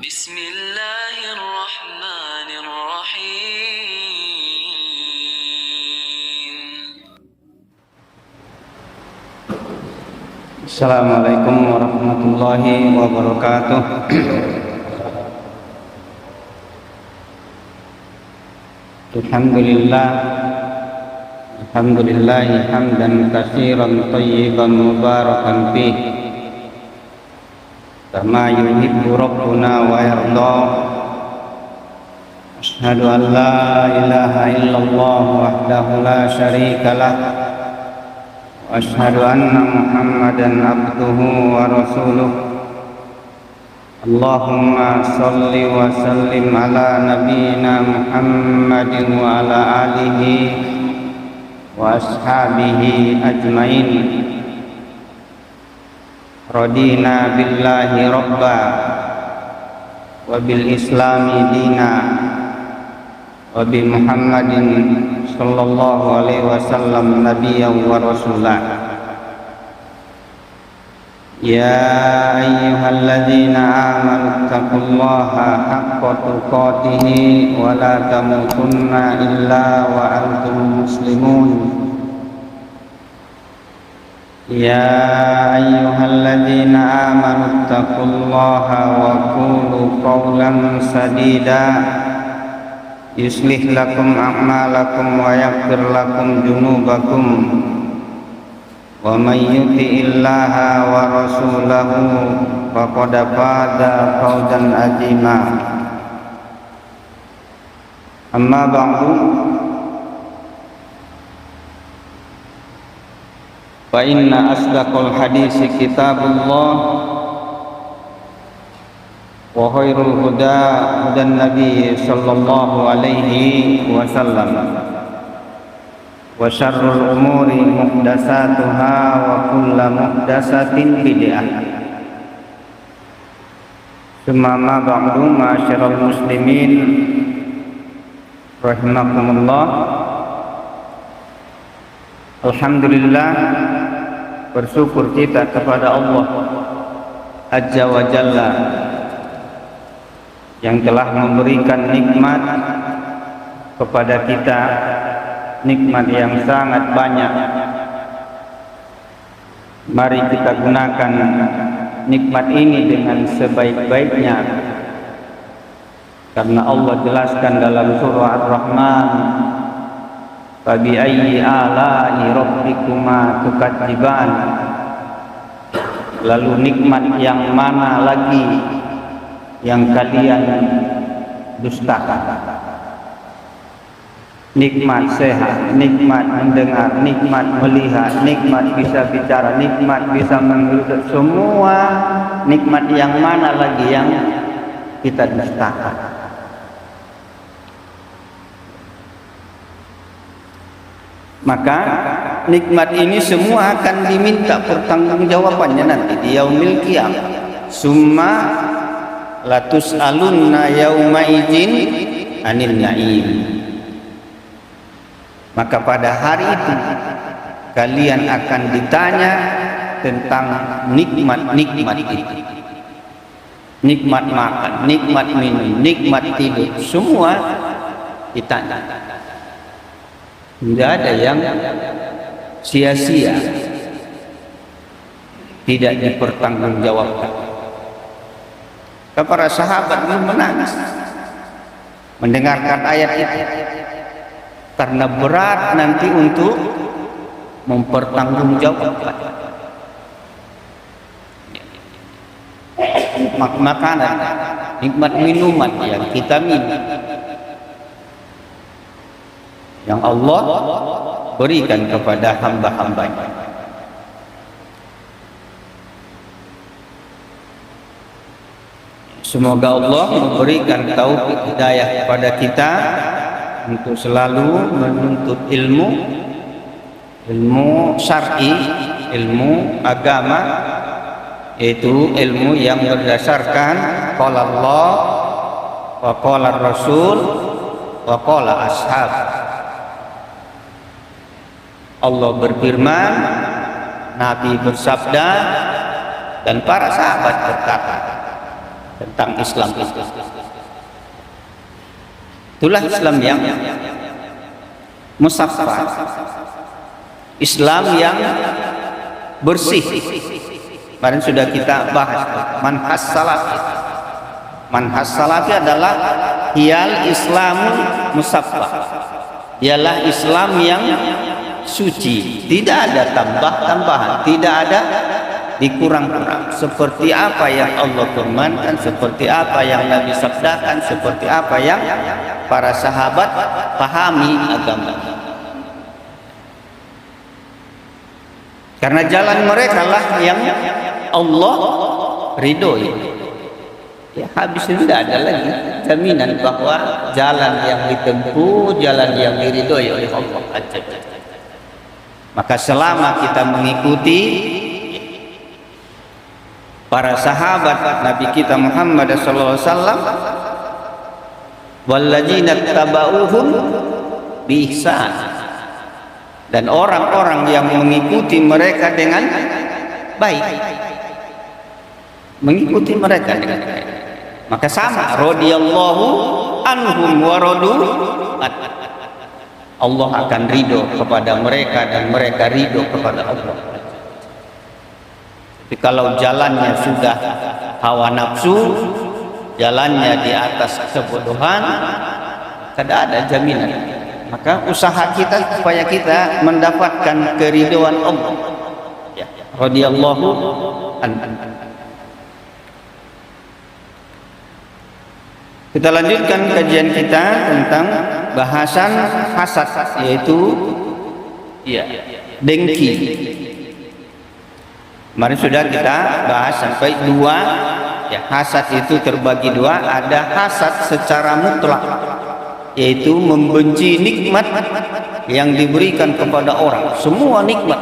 بسم الله الرحمن الرحيم. Assalamualaikum warahmatullahi wabarakatuh. Alhamdulillahi hamdan katsiran thayyiban mubarakan fih kama yuhibbu rabbuna wa yarda. Asyhadu an la ilaha illallah wahdahu la syarika lah wa asyhadu anna Muhammadan abduhu wa rasuluh. Allahumma salli wa sallim ala nabiyyina Muhammadin wa ala alihi wa ashabihi ajmain. Radina billahi rabba wa bil islami dina wa bi Muhammadin sallallahu alaihi wasallam nabiyyan wa rasulah. Ya ayyuhalladzina amanu taqullaha haqqa tuqatih wa la tamutunna illa wa antum muslimun. Ya ayyuhalladzina amanu taqullaha wa qulu qawlan sadida yuslih lakum a'malakum wa yaghfir lakum dzunubakum wa may yuti'illaha wa rasulahu faqad faza fawzan 'azima. Amma ba'du, fa inna asdaqal hadisi kitabullah wa khairul huda hudan nabiy sallallahu alaihi wasallam wa syarrul umuri muhdatsatuha wa kullu muhdatsatin bid'ah. Tsumma ma ba'du, ma'asyiral muslimin rahimakumullah. Alhamdulillah, bersyukur kita kepada Allah Azza wa Jalla yang telah memberikan nikmat kepada kita, nikmat yang sangat banyak. Mari kita gunakan nikmat ini dengan sebaik-baiknya, karena Allah jelaskan dalam surah Ar-Rahman, fabi ayyi ala'i rabbikuma tukadziban. Lalu nikmat yang mana lagi yang kalian dustakan? Nikmat sehat, nikmat mendengar, nikmat melihat, nikmat bisa bicara, nikmat bisa menghirup, semua nikmat yang mana lagi yang kita dustakan? Maka nikmat ini semua akan diminta pertanggungjawabannya nanti di yaumil qiyamah. Summa latus'alunna yauma idzin 'anil na'im. Maka pada hari itu kalian akan ditanya tentang nikmat-nikmat itu. Nikmat makan, nikmat minum, nikmat tidur, semua ditanya. Tidak ada yang sia-sia, tidak dipertanggungjawabkan. Para sahabat belum menangis mendengarkan ayat itu, karena berat nanti untuk mempertanggungjawabkan. Nikmat makanan, nikmat minuman yang kita minum, yang Allah berikan kepada hamba-hambanya. Semoga Allah memberikan taufik hidayah kepada kita untuk selalu menuntut ilmu syar'i, ilmu agama, yaitu ilmu yang berdasarkan qala Allah wa qala Rasul wa qala ashab. Allah berfirman, Nabi bersabda, dan para sahabat berkata. tentang Islam itu. Itulah Islam yang musaffah, Islam yang bersih. Kemarin sudah kita bahas manhaj salafi. Manhaj salafi adalah hiyal Islamul musaffah, ialah Islam yang suci, tidak ada tambah-tambahan, tidak ada dikurang-kurang. Seperti apa yang Allah firmankan, seperti apa yang Nabi sabdakan, seperti apa yang para sahabat pahami agama. Karena jalan mereka lah yang Allah ridhoi. Ya, habis itu tidak ada lagi jaminan bahwa jalan yang ditempuh, jalan yang diridhoi oleh Allah. Maka selama kita mengikuti para sahabat Nabi kita Muhammad sallallahu alaihi wasallam, walladzina tabauhum bi ihsan, dan orang-orang yang mengikuti mereka dengan baik, mengikuti mereka dengan baik, maka sama, radhiyallahu anhum wa radu an. Allah akan ridho kepada mereka dan mereka ridho kepada Allah. Tapi kalau jalannya sudah hawa nafsu, jalannya di atas kebodohan, tidak ada jaminan. Maka usaha kita supaya kita mendapatkan keridhaan Allah. Ya, radhiyallahu anhu. Kita lanjutkan kajian kita tentang bahasan hasad, yaitu dengki. Kemarin sudah kita bahas sampai dua, ya, hasad itu terbagi dua. Ada hasad secara mutlak, yaitu membenci nikmat yang diberikan kepada orang, semua nikmat.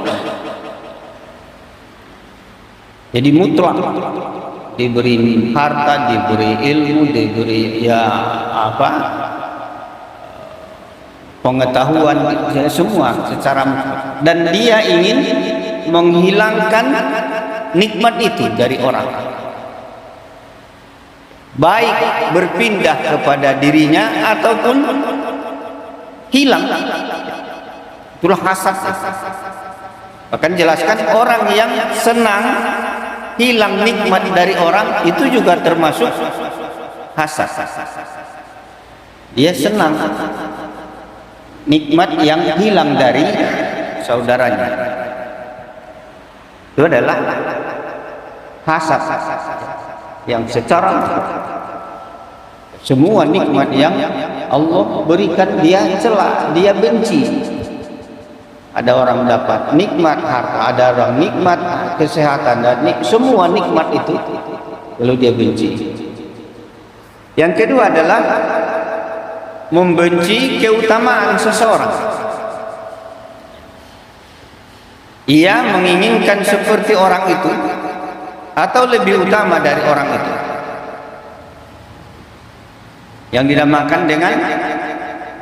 Jadi mutlak, diberi harta, diberi ilmu, diberi pengetahuan, semua secara mutlak, dan dia ingin menghilangkan nikmat itu dari orang, baik berpindah kepada dirinya ataupun hilang. Itulah hasad. Bahkan jelaskan orang yang senang hilang nikmat dari orang, itu juga termasuk hasad. Dia senang nikmat yang hilang dari saudaranya. Itu adalah hasad yang secara semua nikmat yang Allah berikan dia cela, dia benci. Ada orang dapat nikmat harta, ada orang nikmat kesehatan, dan semua nikmat itu lalu dia benci. Yang kedua adalah membenci keutamaan seseorang. Ia menginginkan seperti orang itu atau lebih utama dari orang itu, yang dinamakan dengan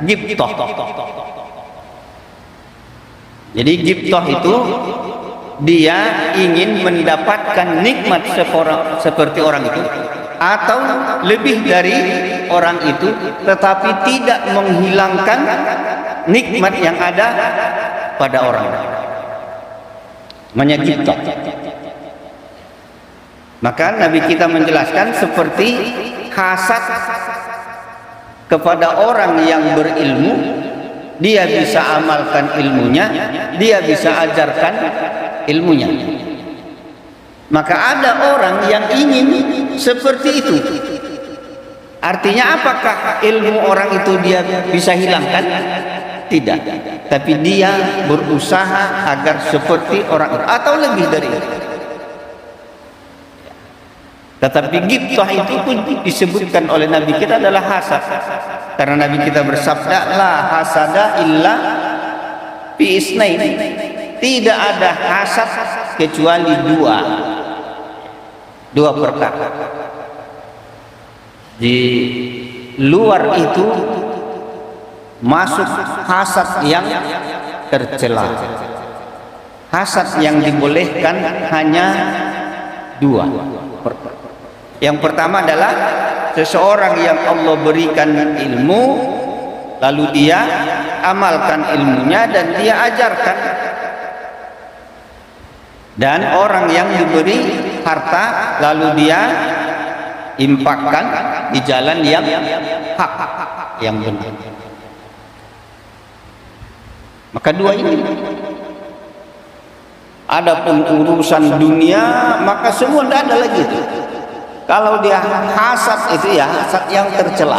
ghibthah. Jadi ghibthah itu dia ingin mendapatkan nikmat seperti orang itu atau lebih dari orang itu, tetapi tidak menghilangkan nikmat yang ada pada orang lain. Namanya ghibthah. Maka Nabi kita menjelaskan seperti hasad kepada orang yang berilmu, dia bisa amalkan ilmunya, dia bisa ajarkan ilmunya. Maka ada orang yang ingin seperti itu. Artinya apakah ilmu orang itu dia bisa hilangkan? Tidak. Tapi dia berusaha agar seperti orang itu atau lebih dari itu. Tetapi ghibthah itu pun disebutkan oleh Nabi kita adalah hasad. Karena Nabi kita bersabda, la hasada illa fi isnain. Tidak ada hasad kecuali dua perkara. Di luar itu masuk hasad yang tercela. Hasad yang dibolehkan hanya dua perkara. Yang pertama adalah seseorang yang Allah berikan ilmu, lalu dia amalkan ilmunya dan dia ajarkan. Dan orang yang diberi harta lalu dia infakkan di jalan yang hak, yang benar. Maka dua ini. Adapun urusan dunia maka semua tidak ada lagi. Kalau dia hasad itu ya hasad yang tercela,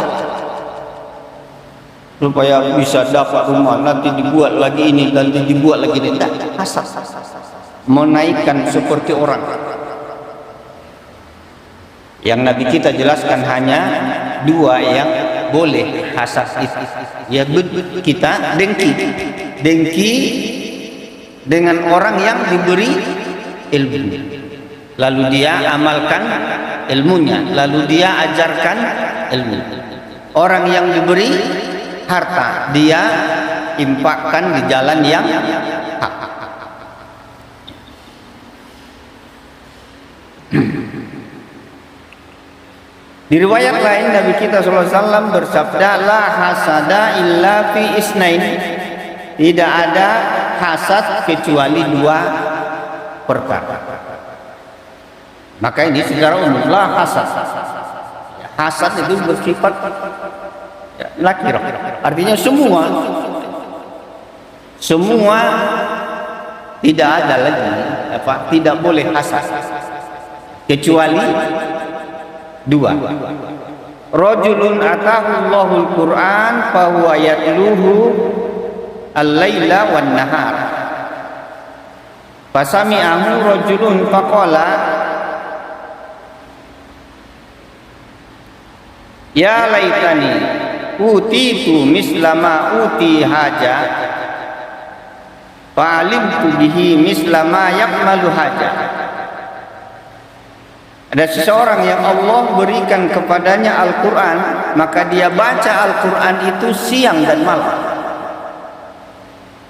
supaya bisa dapat rumah, nanti dibuat lagi ini, nanti dibuat lagi ini. Tidak, hasad menaikkan seperti orang. Yang Nabi kita jelaskan hanya dua yang boleh hasad itu. Ya kita dengki dengan orang yang diberi ilmu, lalu dia amalkan ilmunya, lalu dia ajarkan ilmu. Orang yang diberi harta dia infakkan di jalan yang hak. Di riwayat lain Nabi kita SAW bersabda, la hasada illa fi isnain, tidak ada hasad kecuali dua perkara. Maka ini secara umum la hasad. Hasad itu bersifat nakirah, artinya semua tidak ada lagi tidak boleh hasad kecuali dua. Rajulun atahu Allahul Quran fa huwa yatluhu al-laila wan nahar. Fasami'ahu rajulun faqala ya laitani utitu misla ma uti haja fa'alimtu bihi misla ma yakmalu haja. Ada seseorang yang Allah berikan kepadanya Al-Quran, maka dia baca Al-Quran itu siang dan malam.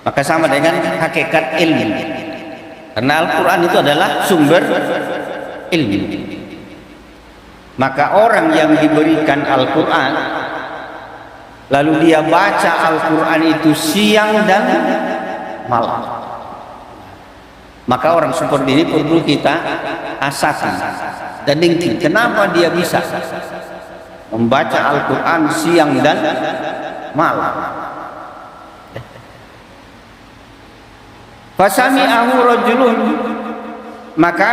Maka sama dengan hakikat ilmu, karena Al-Quran itu adalah sumber ilmu. Maka orang yang diberikan Al-Quran lalu dia baca Al-Quran itu siang dan malam, maka orang seperti ini perlu kita asasi dan dengki. Kenapa dia bisa membaca Al-Quran siang dan malam? Fasami'ahu rajulun, maka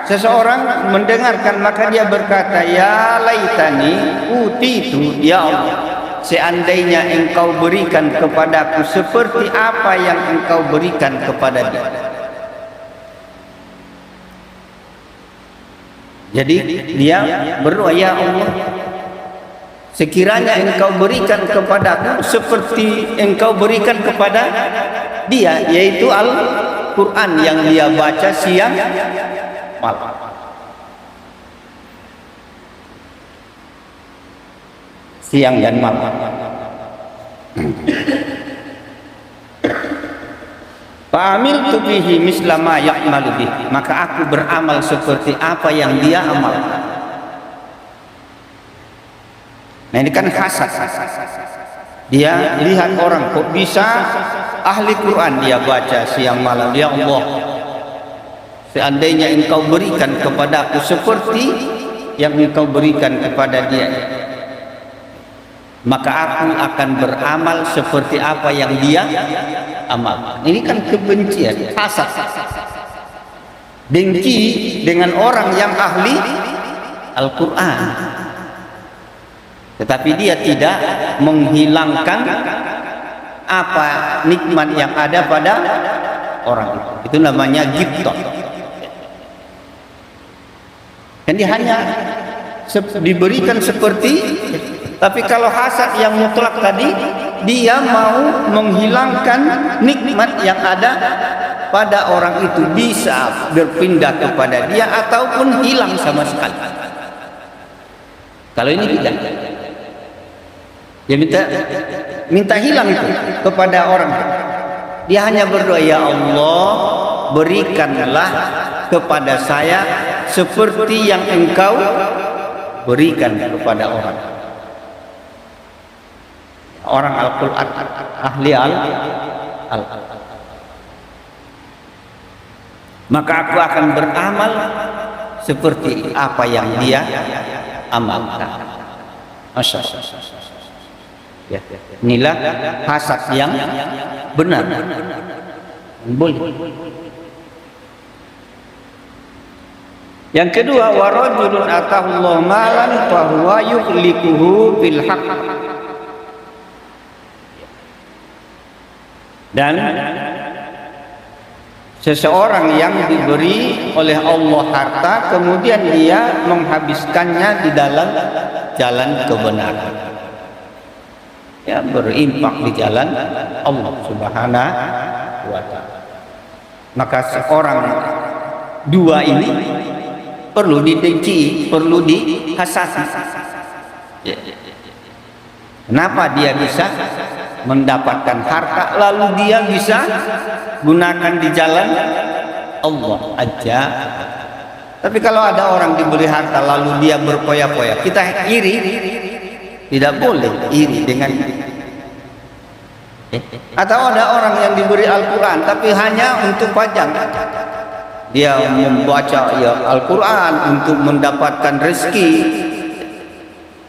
seseorang mendengarkan, maka dia berkata, ya laitani utitu, ya Allah, seandainya engkau berikan kepadaku seperti apa yang engkau berikan kepada dia. Jadi dia berdoa, ya Allah, sekiranya engkau berikan kepadaku seperti engkau berikan kepada dia, yaitu Al-Quran yang dia baca siang malam. Siang dan malam. Fa'amiltu bihi misla ma ya'malu bihi, maka aku beramal seperti apa yang dia amalkan. Nah ini kan hasad. Dia lihat orang kok bisa ahli Quran dia baca siang malam. Ya Allah, seandainya engkau berikan kepadaku seperti yang engkau berikan kepada dia, maka aku akan beramal seperti apa yang dia amalkan. Ini kan kebencian, hasad, dengki dengan orang yang ahli Al-Quran, tetapi dia tidak menghilangkan apa nikmat yang ada pada orang itu. Itu namanya ghibthah. Dan dia hanya diberikan seperti. Tapi kalau hasad yang mutlak tadi, dia mau menghilangkan nikmat yang ada pada orang itu, bisa berpindah kepada dia ataupun hilang sama sekali. Kalau ini tidak, dia minta hilang itu kepada orang. Dia hanya berdoa, ya Allah, berikanlah kepada saya seperti yang engkau berikan kepada orang. Orang Al-Quran, ahli Al-Quran. Maka aku akan beramal seperti apa yang dia amalkan. Masya Allah. Ya. Inilah hasad yang benar. Boleh. Yang kedua, wa rajulun atahullahu malan fa huwa yuhlikuhu bil haqq. Dan seseorang yang diberi oleh Allah harta kemudian dia menghabiskannya di dalam jalan kebenaran. Ya, berinfak di jalan Allah Subhanahu wa taala. Maka seorang dua ini perlu didengki, perlu dihasati. Kenapa dia bisa mendapatkan harta lalu dia bisa gunakan di jalan Allah aja? Tapi kalau ada orang diberi harta lalu dia berpoya-poya, kita iri. Tidak boleh iri dengan. Atau ada orang yang diberi Al-Quran tapi hanya untuk pajang. Dia membaca ya Al-Quran untuk mendapatkan rezeki,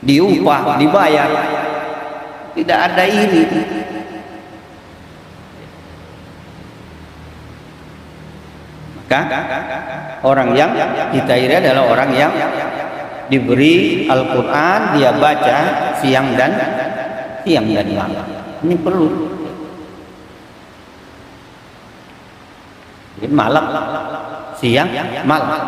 diupah, dibayar. Tidak ada iri. Maka orang yang kita iri adalah orang yang diberi Al-Quran, dia baca siang dan malam. Ini perlu. Jadi malam, siang, malam.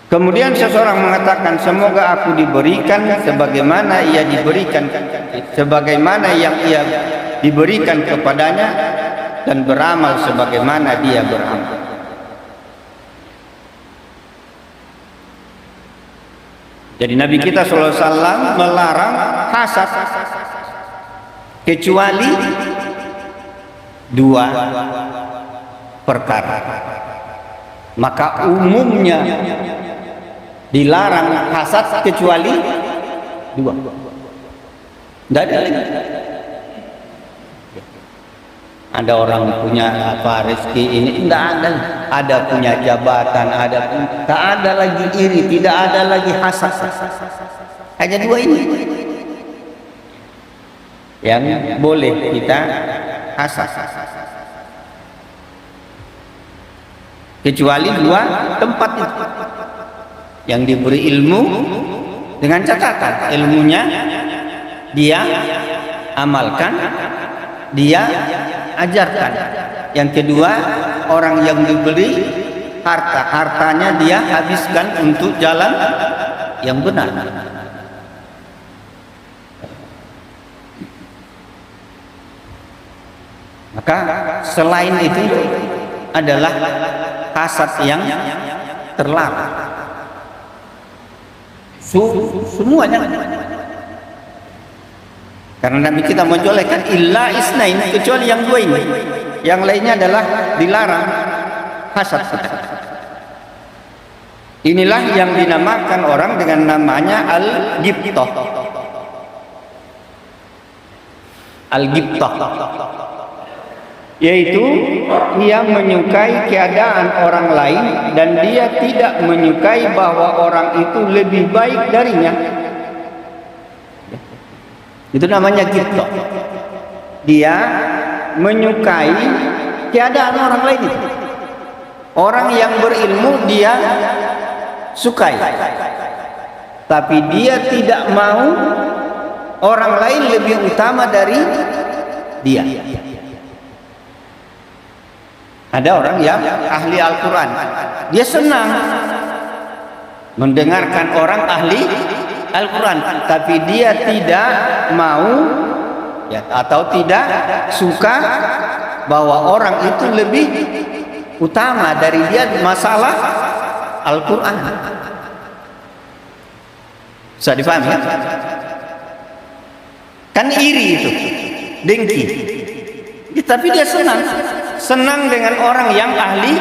Kemudian seseorang mengatakan, semoga aku diberikan sebagaimana ia diberikan, sebagaimana yang ia diberikan kepadanya, dan beramal sebagaimana dia beramal. Jadi Nabi kita SAW melarang hasad kecuali dua perkara. Maka umumnya dilarang hasad kecuali dua. Tidak ada lagi. Ada orang punya apa rezeki ini, tidak ada. Ada punya jabatan, tak ada lagi iri, tidak ada lagi hasad. Hanya dua ini yang boleh kita hasad. Kecuali dua tempat itu. Yang diberi ilmu dengan catatan ilmunya dia amalkan, dia ajarkan. Yang kedua, orang yang diberi hartanya dia habiskan untuk jalan yang benar. Maka selain itu adalah hasad yang terlarang. Semuanya. Karena Nabi kita menjolekkan illa isnain, kecuali yang dua ini. Yang lainnya adalah dilarang hasad. Inilah yang dinamakan orang dengan namanya al-ghibthah. Al-ghibthah yaitu ia menyukai keadaan orang lain dan dia tidak menyukai bahwa orang itu lebih baik darinya. Itu namanya ghibthah. Dia menyukai keadaan orang lain itu. Orang yang berilmu dia sukai, tapi dia tidak mau orang lain lebih utama dari dia. Ada orang yang ahli Al-Quran, dia senang mendengarkan orang ahli Al-Quran, tapi dia tidak mau ya, atau tidak suka bahwa orang itu lebih utama dari dia di masalah Al-Quran. Bisa dipahami kan? Kan iri itu, dengki. Tapi dia senang senang dengan orang yang ahli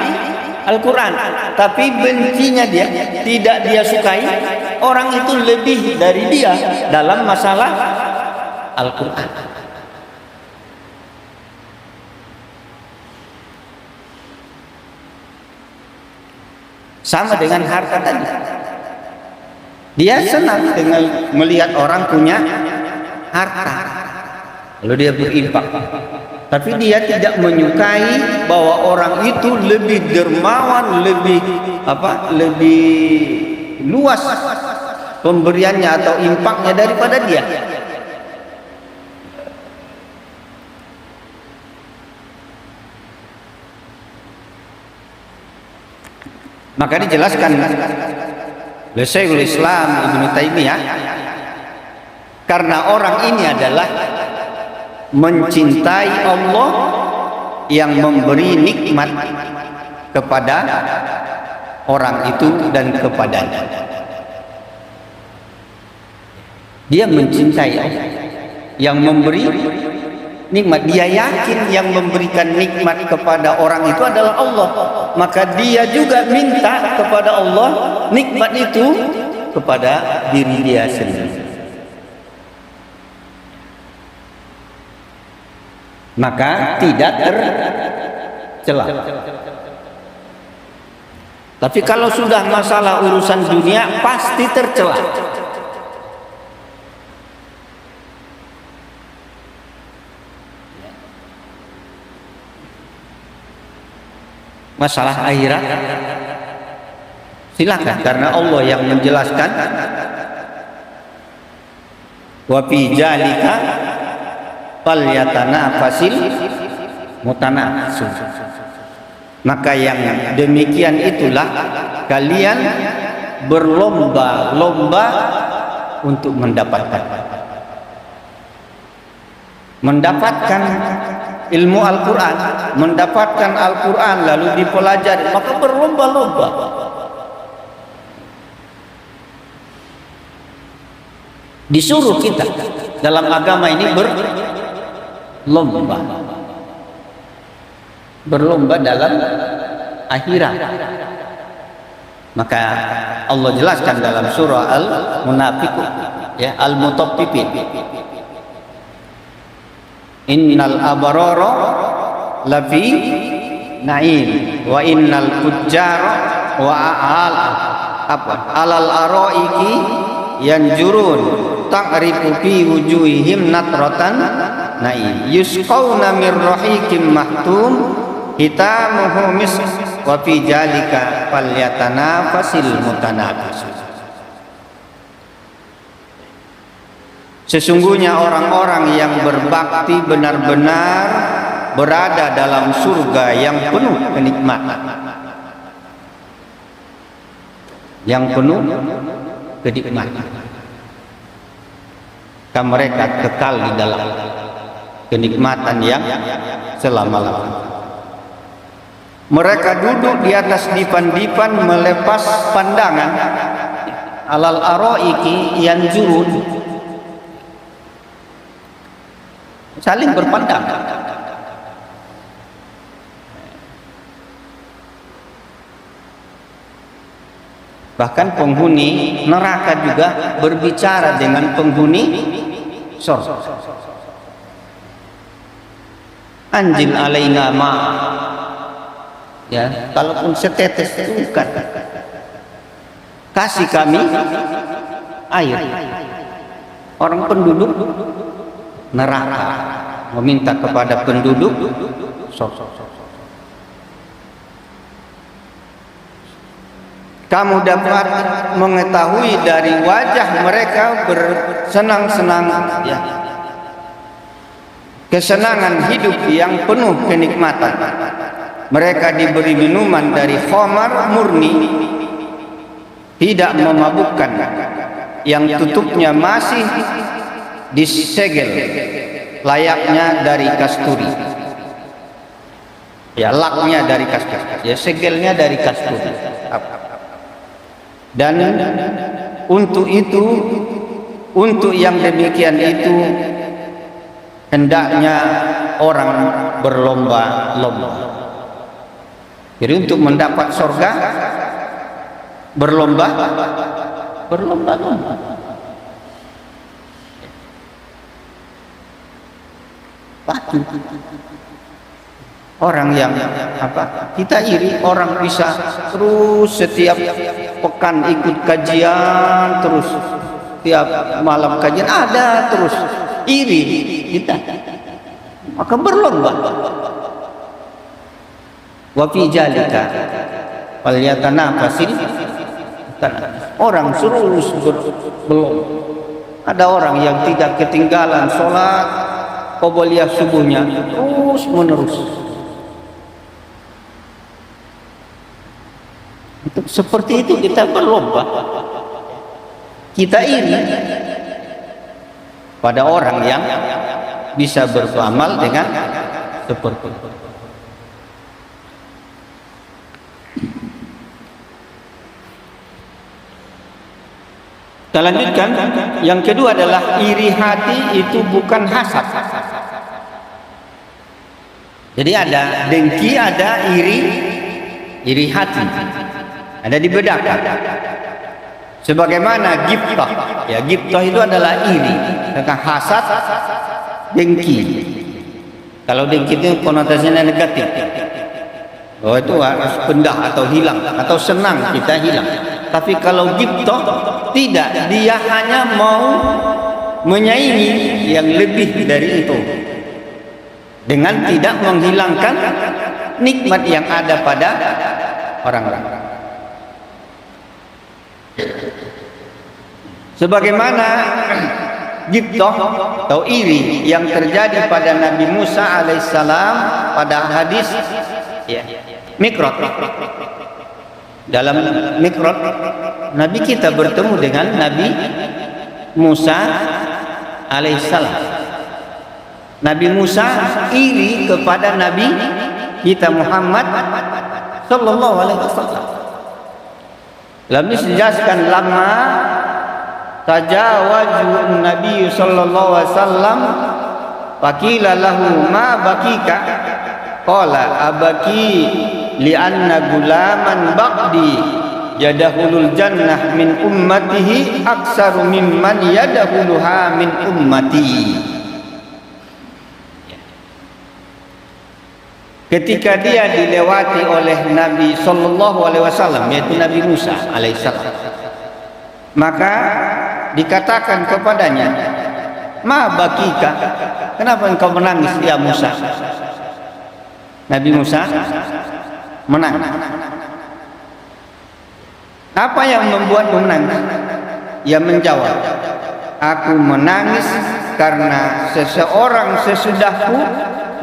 Al-Quran, tapi bencinya dia, tidak dia sukai orang itu lebih dari dia dalam masalah Al-Quran. Sama dengan harta tadi. Dia senang dengan melihat orang punya harta, lalu dia berinfak. Tapi dia tidak menyukai bahwa orang itu lebih dermawan, lebih luas pemberiannya atau infaknya daripada dia. Maka dijelaskan oleh Syekhul Islam Ibnu Taimiyah, karena orang ini adalah mencintai Allah yang memberi nikmat kepada orang itu dan kepadanya. Dia mencintai Allah yang memberi nikmat. Dia yakin yang memberikan nikmat kepada orang itu adalah Allah, maka dia juga minta kepada Allah nikmat itu kepada diri dia sendiri. Maka tidak tercela. Tapi kalau sudah masalah urusan dunia pasti tercela. Masalah akhirat silakan, karena Allah yang menjelaskan, wa fi dzalika falyatanafasil mutanafisun. Maka yang demikian itulah kalian berlomba-lomba untuk mendapatkan ilmu Al-Quran, mendapatkan Al-Quran lalu dipelajari, maka berlomba-lomba. Disuruh kita dalam agama ini berlomba dalam akhirat. Maka Allah jelaskan dalam surah Al-Munafiqun, ya, Al-Mutaffifin, innal abrara lafi na'im wa innal fujjara wa alal araiki yanjurun ta'rifu fi wujuhihim natratan na'im yusqawna mir rahiqim mahtum hitamuhu misk wa fi dzalika falyatanafasil mutanafisun. Sesungguhnya orang-orang yang berbakti benar-benar berada dalam surga yang penuh kenikmatan, yang penuh kenikmatan. Mereka kekal di dalam kenikmatan yang selama-lamanya. Mereka duduk di atas dipan-dipan melepas pandangan, alal araiki yanjurun, saling berpandang. Bahkan penghuni neraka juga berbicara dengan penghuni surga. Anjil alaina ma, ya, kalaupun setetes bukan, kasih kami air. Orang penduduk neraka meminta kepada penduduk surga. Kamu dapat mengetahui dari wajah mereka bersenang-senang, ya, kesenangan hidup yang penuh kenikmatan. Mereka diberi minuman dari khamar murni, tidak memabukkan, yang tutupnya masih disegel layaknya dari kasturi, ya, laknya dari kasturi, ya, segelnya dari kasturi. Dan untuk itu, untuk yang demikian itu hendaknya orang berlomba-lomba. Jadi untuk mendapat surga berlomba-lomba. Patuh. Orang yang kita iri, orang bisa terus setiap pekan ikut kajian, terus tiap malam kajian ada terus, iri kita, maka berlomba. Wa fi jalika falyatanafasil, orang terus berlomba. Ada orang yang tidak ketinggalan sholat qobliyah subuhnya terus menerus. Seperti itu kita berlomba, kita iri pada orang yang bisa beramal dengan seperti itu. Kita lanjutkan. Yang kedua adalah iri hati itu bukan hasad. Jadi ada dengki, ada iri hati. Ada dibedakan. Sebagaimana ghibthah, ya ghibthah itu adalah iri. Sedangkan hasad dengki. Kalau dengki itu konotasinya negatif. Oh itu harus pendah atau hilang atau senang kita hilang. Tapi kalau ghibthah tidak, dia hanya mau menyaingi yang lebih dari itu dengan tidak menghilangkan nikmat yang ada pada orang-orang. Sebagaimana ghibthah atau iri yang terjadi pada Nabi Musa alaihissalam pada hadis Mikrot. Dalam Mikrot, Nabi kita bertemu dengan Nabi Musa alaihissalam. Nabi Musa iri kepada Nabi kita Muhammad sallallahu alaihi wasallam. Lalu dijelaskan lama tajawaju Nabi sallallahu alaihi wasallam faqila lahu ma bakika qala abaki li'anna gulaman baqdi yadahulul jannah min ummatihi aksaru mimman yadahuluha min ummati. Ketika dia dilewati oleh Nabi sallallahu alaihi wasallam, yaitu Nabi Musa alaihissalam, maka dikatakan kepadanya, ma bakika, kenapa engkau menangis ya Musa? Nabi Musa menangis. Apa yang membuatmu menangis? Ia menjawab, aku menangis karena seseorang sesudahku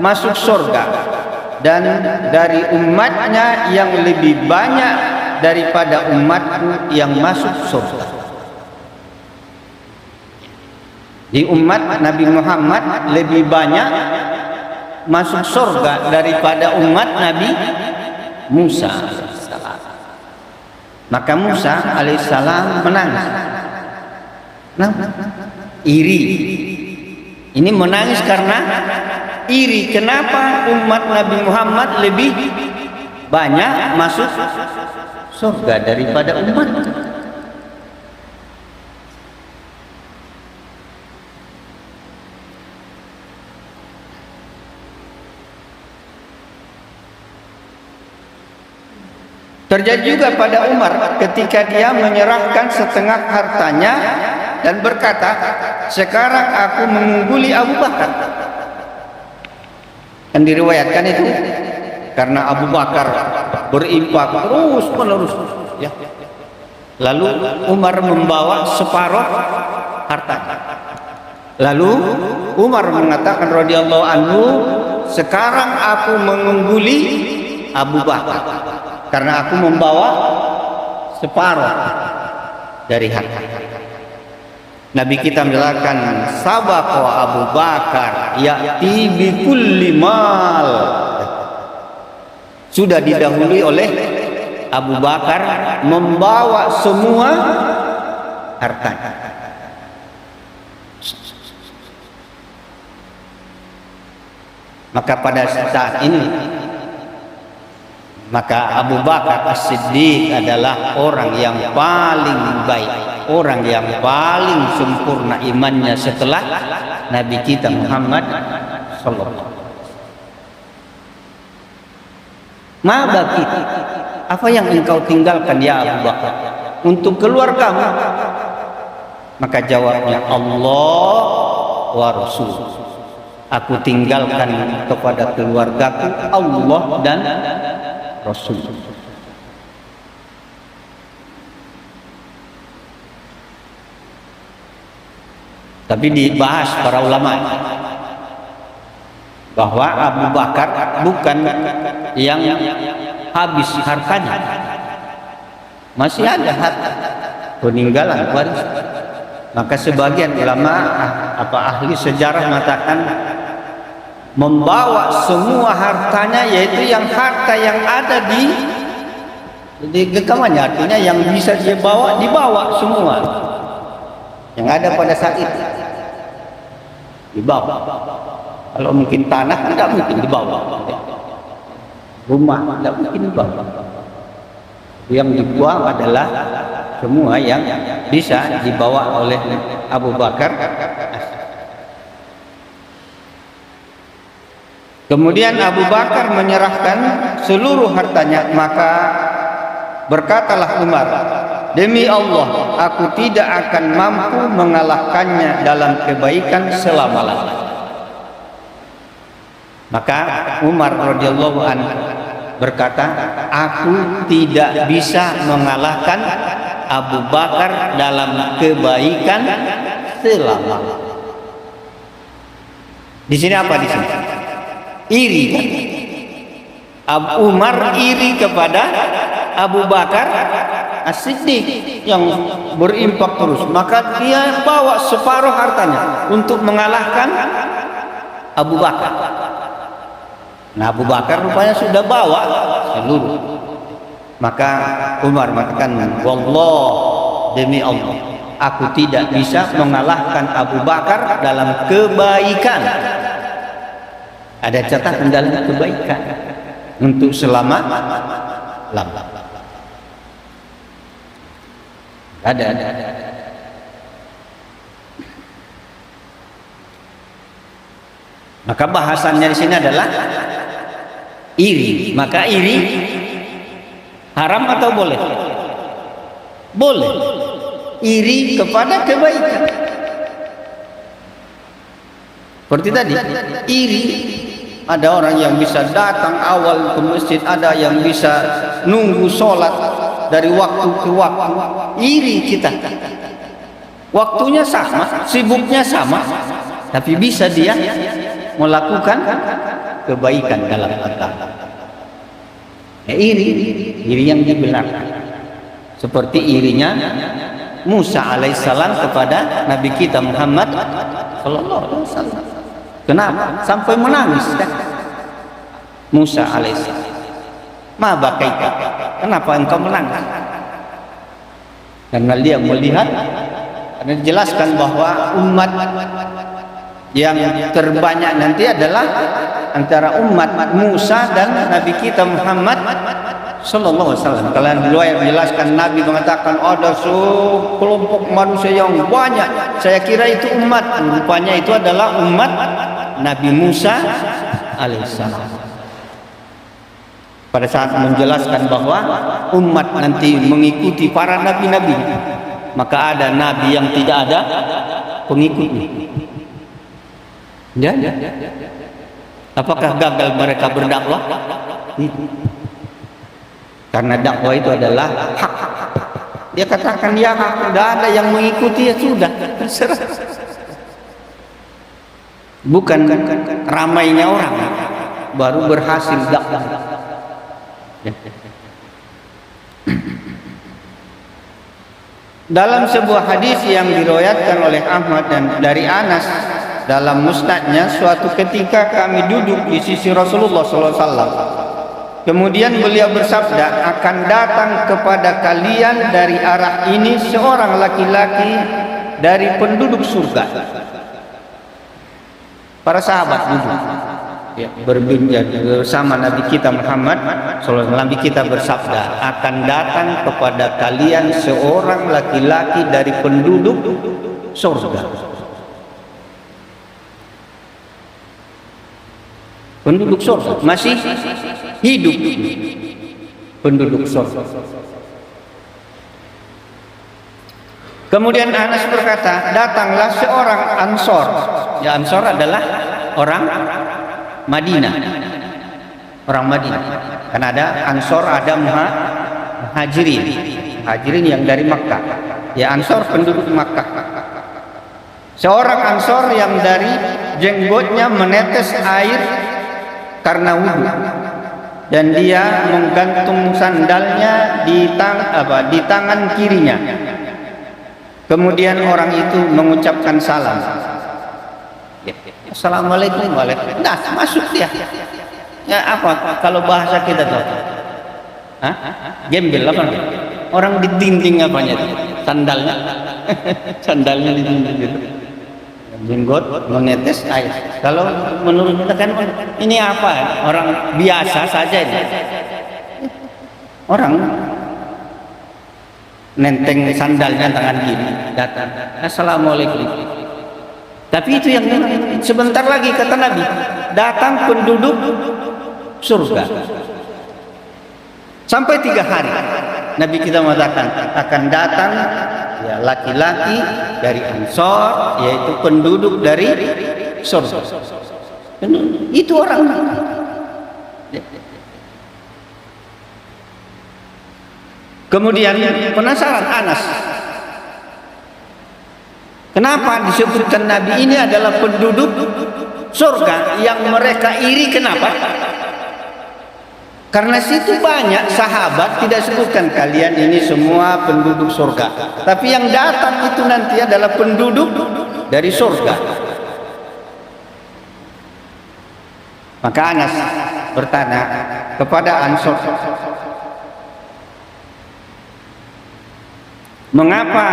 masuk surga, dan dari umatnya yang lebih banyak daripada umatku yang masuk surga. Di umat Nabi Muhammad lebih banyak masuk surga daripada umat Nabi Musa. Maka Musa alaihissalam menangis. Iri. Ini menangis karena iri. Kenapa umat Nabi Muhammad lebih banyak masuk surga daripada umat? Terjadi juga pada Umar ketika dia menyerahkan setengah hartanya dan berkata, sekarang aku mengungguli Abu Bakar. Kan diriwayatkan itu karena Abu Bakar berinfak terus menerus, ya. Lalu Umar membawa separuh hartanya. Lalu Umar mengatakan radhiyallahu anhu, sekarang aku mengungguli Abu Bakar karena aku membawa separuh dari harta. Nabi kita menjelaskan, sabaqa Abu Bakar ya'ti bi kulli mal. Sudah didahului oleh Abu Bakar membawa semua harta. Maka pada saat ini, maka Abu Bakar As-Siddiq adalah orang yang paling baik, orang yang paling sempurna imannya setelah Nabi kita Muhammad sallallahu alaihi wasallam. Ma baki, apa yang engkau tinggalkan ya Abu Bakar untuk keluargamu? Maka jawabnya, Allah wa Rasul. Aku tinggalkan kepada keluargaku Allah dan Rasul. Tapi dibahas para ulama bahwa Abu Bakar bukan yang habis hartanya, masih ada harta peninggalan waris. Maka sebagian ulama ahli sejarah mengatakan membawa semua hartanya, yaitu yang harta yang ada di genggamannya, artinya yang bisa dia bawa dibawa semua yang ada pada saat itu dibawa. Kalau mungkin tanah tidak mungkin dibawa, rumah tidak mungkin dibawa. Yang dibuang adalah semua yang bisa dibawa oleh Abu Bakar. Kemudian Abu Bakar menyerahkan seluruh hartanya, maka berkatalah Umar, demi Allah, aku tidak akan mampu mengalahkannya dalam kebaikan selama-lamanya. Maka Umar radhiyallahu anhu berkata, aku tidak bisa mengalahkan Abu Bakar dalam kebaikan selama-lamanya. Di sini apa di sini? Iri. Abu Umar iri kepada Abu Bakar As-Siddiq yang berimpak terus, maka dia bawa separuh hartanya untuk mengalahkan Abu Bakar. Nah, Abu Bakar rupanya sudah bawa seluruh. Maka Umar mengatakan, wallah, demi Allah, aku tidak bisa mengalahkan Abu Bakar dalam kebaikan. Ada catatan dalam kebaikan untuk selama-lamanya. Ada. Maka bahasannya di sini adalah iri. Maka iri haram atau boleh? Boleh. Iri kepada kebaikan. Seperti tadi, iri. Ada orang yang bisa datang awal ke masjid, ada yang bisa nunggu sholat dari waktu ke waktu. Iri kita. Waktunya sama, sibuknya sama, tapi bisa dia melakukan kebaikan dalam agama. Iri yang dibenarkan. Seperti irinya Musa alaihissalam kepada Nabi kita Muhammad sallallahu alaihi wasallam. Kenapa? Sampai menangis kan? Musa alaihissalam, ma bakaika, kenapa engkau menangis? Karena dia melihat, karena dijelaskan bahwa umat yang terbanyak nanti adalah antara umat Musa dan Nabi kita Muhammad sallallahu alaihi wasallam. Kalian riwayat menjelaskan Nabi mengatakan ada sekelompok manusia yang banyak, saya kira itu umat, rupanya itu adalah umat Nabi Musa alaihissalam. Pada saat menjelaskan bahwa umat nanti mengikuti para nabi-nabi, maka ada nabi yang tidak ada pengikutnya. Ya. Apakah gagal mereka berdakwah? Karena dakwah itu adalah hak. Dia katakan ya hak, tidak ada yang mengikuti, ya sudah, terserah. Bukan ramainya orang baru berhasil dakwah. Dalam sebuah hadis yang diriwayatkan oleh Ahmad dan dari Anas dalam musnadnya, suatu ketika kami duduk di sisi Rasulullah SAW. Kemudian beliau bersabda, akan datang kepada kalian dari arah ini seorang laki-laki dari penduduk surga. Para sahabat duduk. ya, berbincang bersama Nabi kita Muhammad SAW. Nabi kita bersabda, akan datang kepada kalian seorang laki-laki dari penduduk surga. Penduduk surga masih hidup, penduduk surga. Kemudian Anas berkata, datanglah seorang Ansor. Ya, Ansor adalah orang Madinah. Orang Madinah. Karena ada Ansor, ada Muhajirin. Muhajirin yang dari Makkah. Ya, Ansor penduduk Makkah. Seorang Ansor yang dari jenggotnya menetes air karena wudhu. Dan dia menggantung sandalnya di tangan kirinya. Kemudian orang itu mengucapkan salam. Assalamualaikum warahmatullahi wabarakatuh. Nah, masuk dia. Ya apa kalau bahasa kita tuh? Hah? Gembel apa? Orang di dinding apanya? Sandalnya. Sandalnya di dinding gitu. Jenggot menetes air. Kalau menurut kita kan ini apa? Orang biasa saja ini. Orang nenteng sandalnya tangan kiri, datang, assalamualaikum. Tapi itu yang sebentar lagi kata Nabi, datang penduduk surga. Sampai 3 hari Nabi kita mengatakan akan datang ya laki-laki dari Ansor, yaitu penduduk dari surga. Itu orang. Kemudian penasaran Anas, kenapa disebutkan Nabi ini adalah penduduk surga yang mereka iri? Kenapa? Karena situ banyak sahabat tidak sebutkan kalian ini semua penduduk surga, tapi yang datang itu nanti adalah penduduk dari surga. Maka Anas bertanya kepada Ansor, mengapa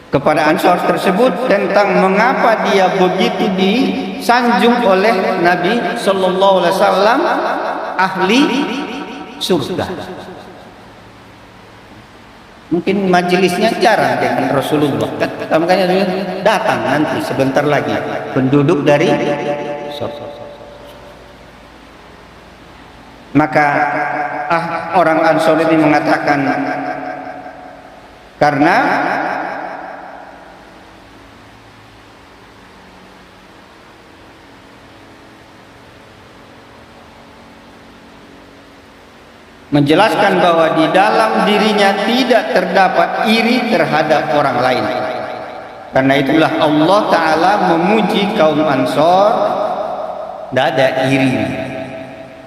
kepada Ansor tersebut tentang mengapa dia begitu disanjung oleh Nabi Sallallahu Alaihi Wasallam ahli surga. Mungkin majelisnya jarang dengan Rasulullah, kan? Makanya dia datang nanti sebentar lagi penduduk dari surga. Maka orang Ansor ini mengatakan, karena menjelaskan bahwa di dalam dirinya tidak terdapat iri terhadap orang lain. Karena itulah Allah Ta'ala memuji kaum Ansor, tidak ada iri.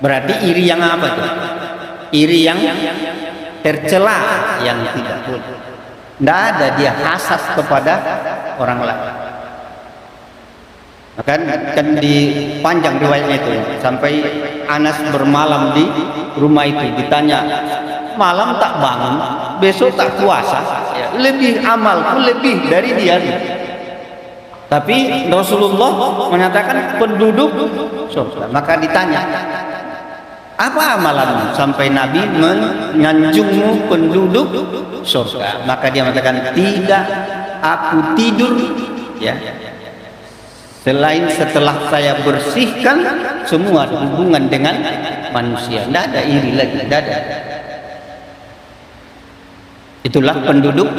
Berarti iri yang apa tuh? Iri yang tercela, yang tidak boleh. Tidak ada dia hasad kepada orang lain. Kan dipanjang riwayatnya itu sampai Anas bermalam di rumah itu, ditanya, malam tak bangun, besok tak puasa, ya, lebih amalku lebih dari dia. Tapi Rasulullah menyatakan penduduk surga. Maka ditanya, apa amalanmu sampai Nabi menyanjungmu penduduk surga? Maka dia mengatakan, tidak, aku tidur ya selain setelah saya bersihkan semua hubungan dengan manusia. Tidak ada iri lagi, tidak ada. Itulah penduduk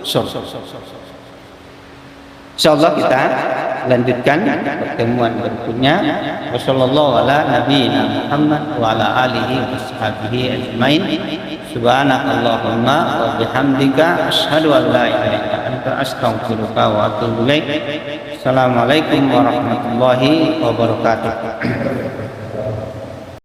surga. Insyaallah kita lanjutkan pertemuan berikutnya. Wassallallahu ala nabiyina Muhammad wa ala alihi washabihi ajmain. Subhanakallahumma wa bihamdika asyhadu an la ilaha illa anta astaghfiruka wa atubu ilaik. Assalamualaikum warahmatullahi wabarakatuh.